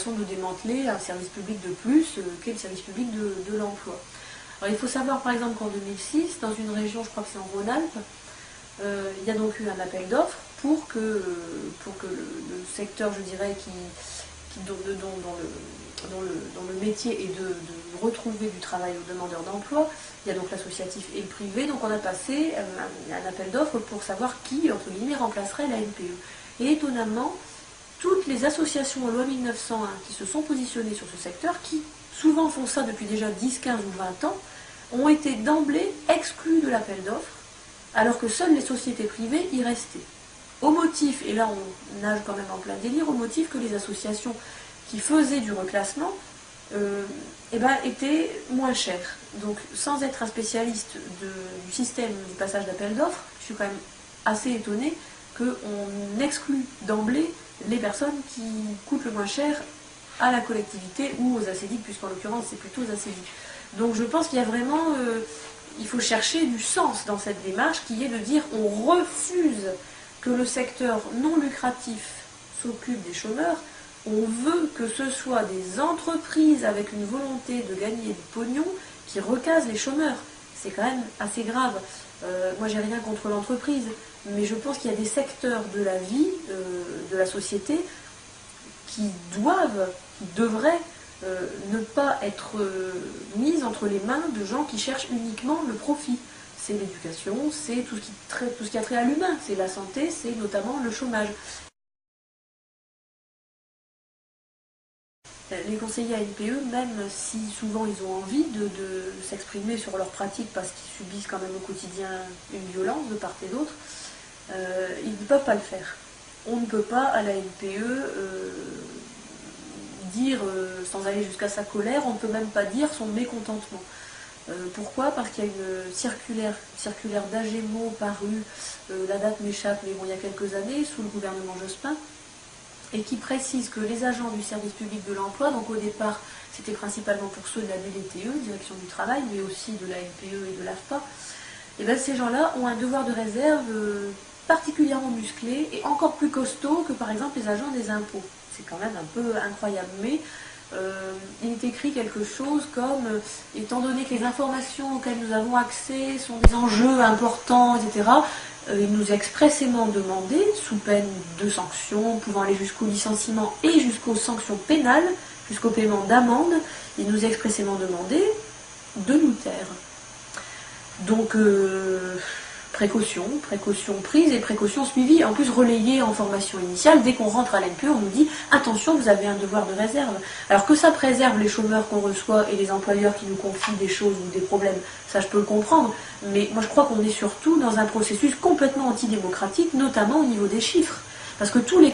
façon de démanteler un service public de plus qu'est le service public de l'emploi. Alors il faut savoir par exemple qu'en 2006, dans une région, je crois que c'est en Rhône-Alpes, il y a donc eu un appel d'offres pour que le secteur, je dirais, dont le métier est de retrouver du travail aux demandeurs d'emploi. Il y a donc l'associatif et le privé, donc on a passé un appel d'offres pour savoir qui, entre guillemets, remplacerait la NPE. Et étonnamment, toutes les associations en loi 1901 qui se sont positionnées sur ce secteur, qui souvent font ça depuis déjà 10, 15 ou 20 ans, ont été d'emblée exclues de l'appel d'offres, alors que seules les sociétés privées y restaient. Au motif, et là on nage quand même en plein délire, au motif que les associations qui faisaient du reclassement étaient moins chères. Donc sans être un spécialiste du système du passage d'appel d'offres, je suis quand même assez étonnée qu'on exclut d'emblée les personnes qui coûtent le moins cher à la collectivité ou aux ACDIC, puisqu'en l'occurrence c'est plutôt aux ACDIC. Donc je pense qu'il y a vraiment, il faut chercher du sens dans cette démarche qui est de dire on refuse que le secteur non lucratif s'occupe des chômeurs, on veut que ce soit des entreprises avec une volonté de gagner du pognon qui recasent les chômeurs. C'est quand même assez grave. Moi j'ai rien contre l'entreprise, mais je pense qu'il y a des secteurs de la vie, de la société, qui devraient ne pas être mis entre les mains de gens qui cherchent uniquement le profit. C'est l'éducation, c'est tout ce qui a trait à l'humain, c'est la santé, c'est notamment le chômage. Les conseillers à NPE, même si souvent ils ont envie de s'exprimer sur leurs pratiques parce qu'ils subissent quand même au quotidien une violence de part et d'autre, ils ne peuvent pas le faire. On ne peut pas à la NPE dire, sans aller jusqu'à sa colère, on ne peut même pas dire son mécontentement. Pourquoi? Parce qu'il y a une circulaire d'Agemo parue, la date m'échappe, mais bon, il y a quelques années, sous le gouvernement Jospin, et qui précise que les agents du service public de l'emploi, donc au départ c'était principalement pour ceux de la DDTE, Direction du Travail, mais aussi de la NPE et de l'AFPA, et bien ces gens-là ont un devoir de réserve particulièrement musclé et encore plus costaud que par exemple les agents des impôts. C'est quand même un peu incroyable, mais il est écrit quelque chose comme étant donné que les informations auxquelles nous avons accès sont des enjeux importants, etc., il nous est expressément demandé, sous peine de sanctions pouvant aller jusqu'au licenciement et jusqu'aux sanctions pénales, jusqu'au paiement d'amende, il nous est expressément demandé de nous taire. Donc précaution prise et précaution suivie, en plus relayée en formation initiale. Dès qu'on rentre à l'NPE, on nous dit attention, vous avez un devoir de réserve. Alors que ça préserve les chômeurs qu'on reçoit et les employeurs qui nous confient des choses ou des problèmes, ça je peux le comprendre, mais moi je crois qu'on est surtout dans un processus complètement antidémocratique, notamment au niveau des chiffres, parce que tous les